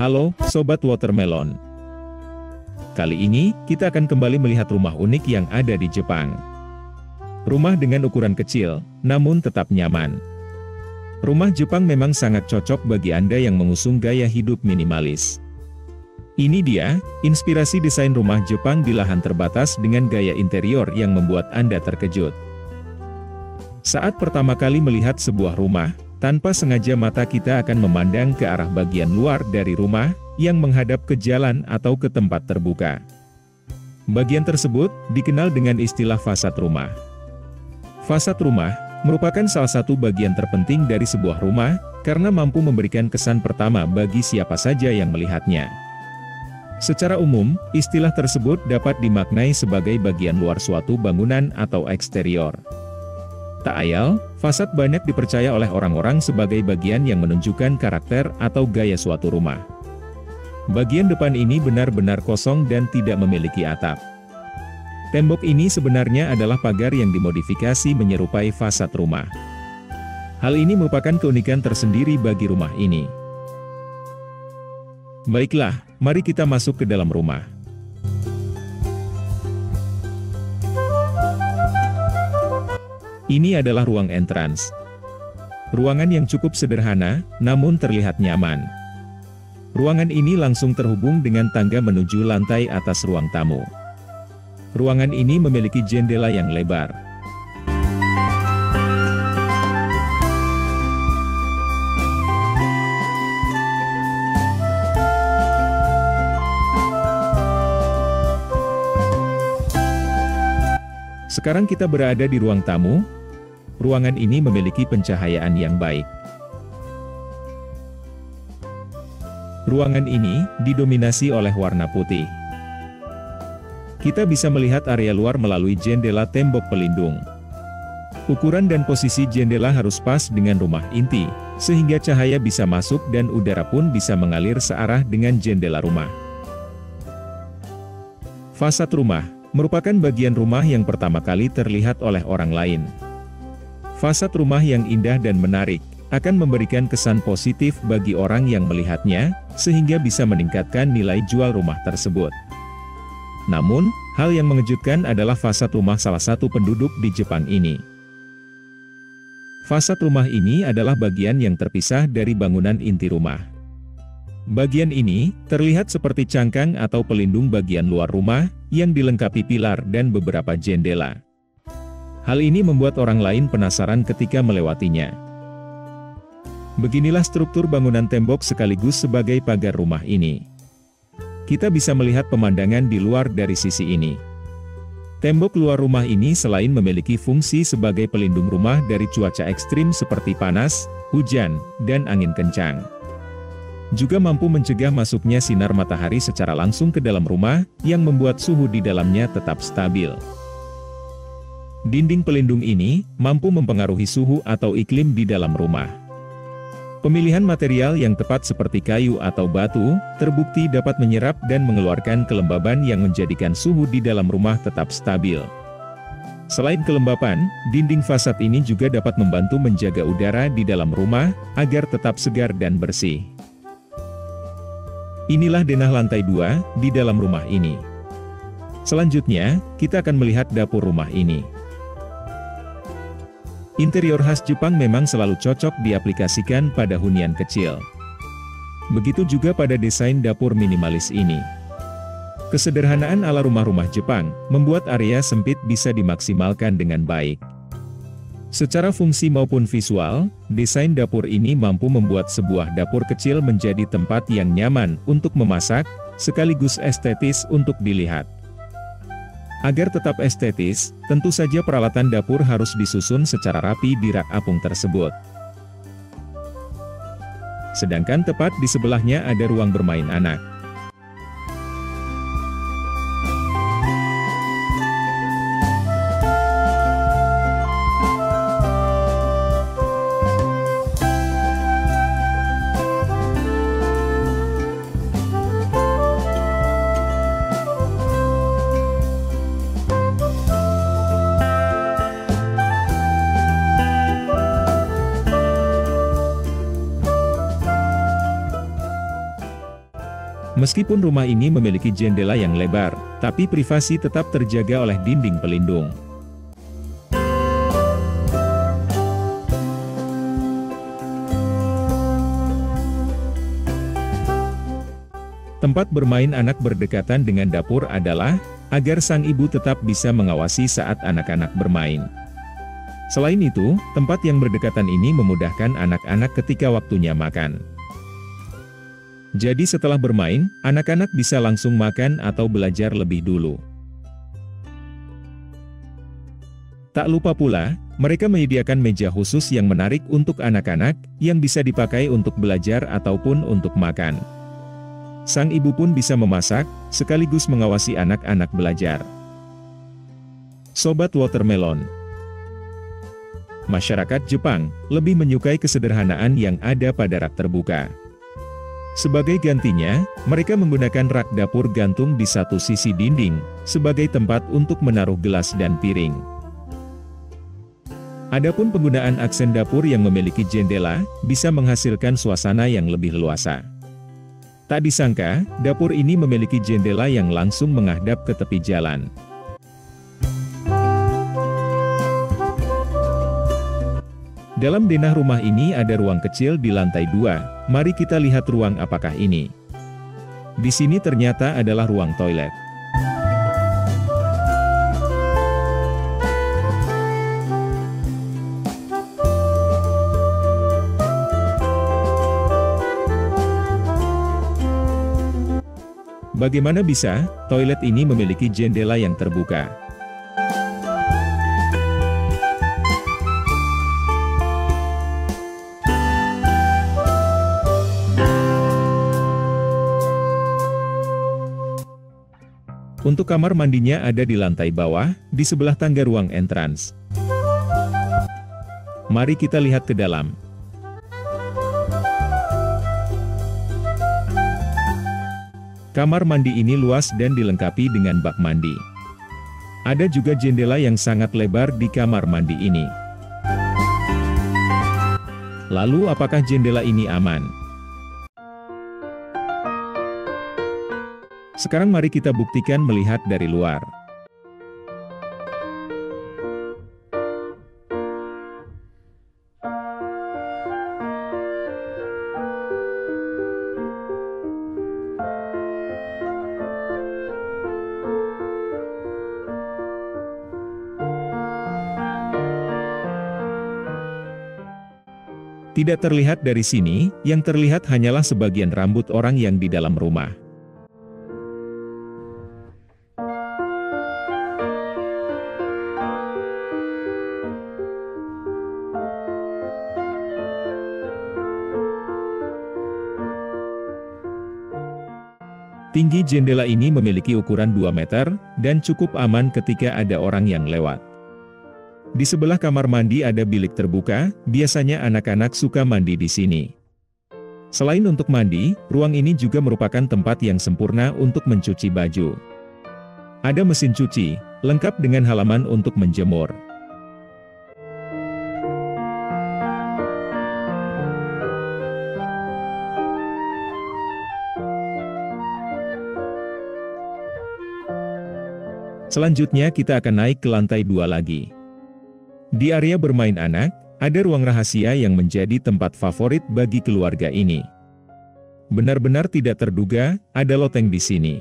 Halo, Sobat Watermelon. Kali ini, kita akan kembali melihat rumah unik yang ada di Jepang. Rumah dengan ukuran kecil, namun tetap nyaman. Rumah Jepang memang sangat cocok bagi Anda yang mengusung gaya hidup minimalis. Ini dia, inspirasi desain rumah Jepang di lahan terbatas dengan gaya interior yang membuat Anda terkejut. Saat pertama kali melihat sebuah rumah, tanpa sengaja mata kita akan memandang ke arah bagian luar dari rumah, yang menghadap ke jalan atau ke tempat terbuka. Bagian tersebut, dikenal dengan istilah fasad rumah. Fasad rumah, merupakan salah satu bagian terpenting dari sebuah rumah, karena mampu memberikan kesan pertama bagi siapa saja yang melihatnya. Secara umum, istilah tersebut dapat dimaknai sebagai bagian luar suatu bangunan atau eksterior. Tak ayal, fasad banyak dipercaya oleh orang-orang sebagai bagian yang menunjukkan karakter atau gaya suatu rumah. Bagian depan ini benar-benar kosong dan tidak memiliki atap. Tembok ini sebenarnya adalah pagar yang dimodifikasi menyerupai fasad rumah. Hal ini merupakan keunikan tersendiri bagi rumah ini. Baiklah, mari kita masuk ke dalam rumah. Ini adalah ruang entrance. Ruangan yang cukup sederhana, namun terlihat nyaman. Ruangan ini langsung terhubung dengan tangga menuju lantai atas ruang tamu. Ruangan ini memiliki jendela yang lebar. Sekarang kita berada di ruang tamu. Ruangan ini memiliki pencahayaan yang baik. Ruangan ini didominasi oleh warna putih. Kita bisa melihat area luar melalui jendela tembok pelindung. Ukuran dan posisi jendela harus pas dengan rumah inti, sehingga cahaya bisa masuk dan udara pun bisa mengalir searah dengan jendela rumah. Fasad rumah merupakan bagian rumah yang pertama kali terlihat oleh orang lain. Fasad rumah yang indah dan menarik, akan memberikan kesan positif bagi orang yang melihatnya, sehingga bisa meningkatkan nilai jual rumah tersebut. Namun, hal yang mengejutkan adalah fasad rumah salah satu penduduk di Jepang ini. Fasad rumah ini adalah bagian yang terpisah dari bangunan inti rumah. Bagian ini, terlihat seperti cangkang atau pelindung bagian luar rumah, yang dilengkapi pilar dan beberapa jendela. Hal ini membuat orang lain penasaran ketika melewatinya. Beginilah struktur bangunan tembok sekaligus sebagai pagar rumah ini. Kita bisa melihat pemandangan di luar dari sisi ini. Tembok luar rumah ini selain memiliki fungsi sebagai pelindung rumah dari cuaca ekstrim seperti panas, hujan, dan angin kencang, juga mampu mencegah masuknya sinar matahari secara langsung ke dalam rumah, yang membuat suhu di dalamnya tetap stabil. Dinding pelindung ini mampu mempengaruhi suhu atau iklim di dalam rumah. Pemilihan material yang tepat seperti kayu atau batu, terbukti dapat menyerap dan mengeluarkan kelembaban yang menjadikan suhu di dalam rumah tetap stabil. Selain kelembapan, dinding fasad ini juga dapat membantu menjaga udara di dalam rumah, agar tetap segar dan bersih. Inilah denah lantai 2, di dalam rumah ini. Selanjutnya, kita akan melihat dapur rumah ini. Interior khas Jepang memang selalu cocok diaplikasikan pada hunian kecil. Begitu juga pada desain dapur minimalis ini. Kesederhanaan ala rumah-rumah Jepang, membuat area sempit bisa dimaksimalkan dengan baik. Secara fungsi maupun visual, desain dapur ini mampu membuat sebuah dapur kecil menjadi tempat yang nyaman untuk memasak, sekaligus estetis untuk dilihat. Agar tetap estetis, tentu saja peralatan dapur harus disusun secara rapi di rak apung tersebut. Sedangkan tepat di sebelahnya ada ruang bermain anak. Meskipun rumah ini memiliki jendela yang lebar, tapi privasi tetap terjaga oleh dinding pelindung. Tempat bermain anak berdekatan dengan dapur adalah agar sang ibu tetap bisa mengawasi saat anak-anak bermain. Selain itu, tempat yang berdekatan ini memudahkan anak-anak ketika waktunya makan. Jadi setelah bermain, anak-anak bisa langsung makan atau belajar lebih dulu. Tak lupa pula, mereka menyediakan meja khusus yang menarik untuk anak-anak, yang bisa dipakai untuk belajar ataupun untuk makan. Sang ibu pun bisa memasak, sekaligus mengawasi anak-anak belajar. Sobat Watermelon, masyarakat Jepang lebih menyukai kesederhanaan yang ada pada rak terbuka. Sebagai gantinya, mereka menggunakan rak dapur gantung di satu sisi dinding, sebagai tempat untuk menaruh gelas dan piring. Adapun penggunaan aksen dapur yang memiliki jendela, bisa menghasilkan suasana yang lebih leluasa. Tak disangka, dapur ini memiliki jendela yang langsung menghadap ke tepi jalan. Dalam denah rumah ini ada ruang kecil di lantai 2, mari kita lihat ruang apakah ini. Di sini ternyata adalah ruang toilet. Bagaimana bisa, toilet ini memiliki jendela yang terbuka? Untuk kamar mandinya ada di lantai bawah, di sebelah tangga ruang entrance. Mari kita lihat ke dalam. Kamar mandi ini luas dan dilengkapi dengan bak mandi. Ada juga jendela yang sangat lebar di kamar mandi ini. Lalu apakah jendela ini aman? Sekarang mari kita buktikan melihat dari luar. Tidak terlihat dari sini, yang terlihat hanyalah sebagian rambut orang yang di dalam rumah. Tinggi jendela ini memiliki ukuran 2 meter, dan cukup aman ketika ada orang yang lewat. Di sebelah kamar mandi ada bilik terbuka, biasanya anak-anak suka mandi di sini. Selain untuk mandi, ruang ini juga merupakan tempat yang sempurna untuk mencuci baju. Ada mesin cuci, lengkap dengan halaman untuk menjemur. Selanjutnya kita akan naik ke lantai 2 lagi. Di area bermain anak, ada ruang rahasia yang menjadi tempat favorit bagi keluarga ini. Benar-benar tidak terduga, ada loteng di sini.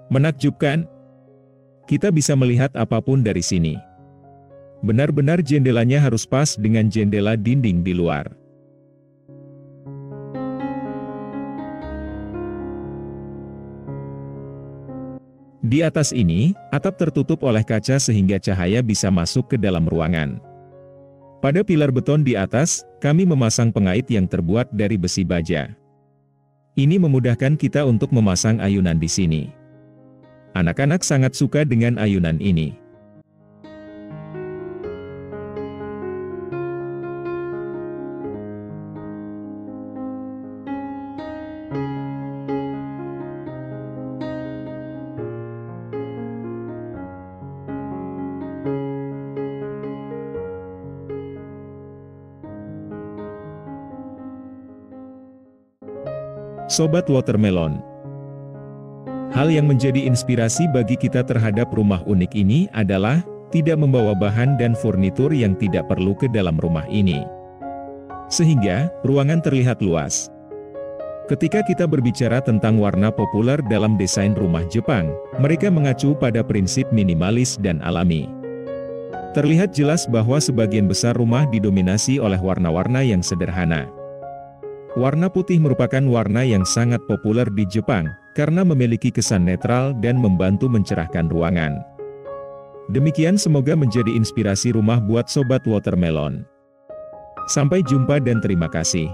Menakjubkan? Kita bisa melihat apapun dari sini. Benar-benar jendelanya harus pas dengan jendela dinding di luar. Di atas ini, atap tertutup oleh kaca sehingga cahaya bisa masuk ke dalam ruangan. Pada pilar beton di atas, kami memasang pengait yang terbuat dari besi baja. Ini memudahkan kita untuk memasang ayunan di sini. Anak-anak sangat suka dengan ayunan ini. Sobat Watermelon, hal yang menjadi inspirasi bagi kita terhadap rumah unik ini adalah tidak membawa bahan dan furnitur yang tidak perlu ke dalam rumah ini. Sehingga, ruangan terlihat luas. Ketika kita berbicara tentang warna populer dalam desain rumah Jepang, mereka mengacu pada prinsip minimalis dan alami. Terlihat jelas bahwa sebagian besar rumah didominasi oleh warna-warna yang sederhana. Warna putih merupakan warna yang sangat populer di Jepang, karena memiliki kesan netral dan membantu mencerahkan ruangan. Demikian semoga menjadi inspirasi rumah buat Sobat Watermelon. Sampai jumpa dan terima kasih.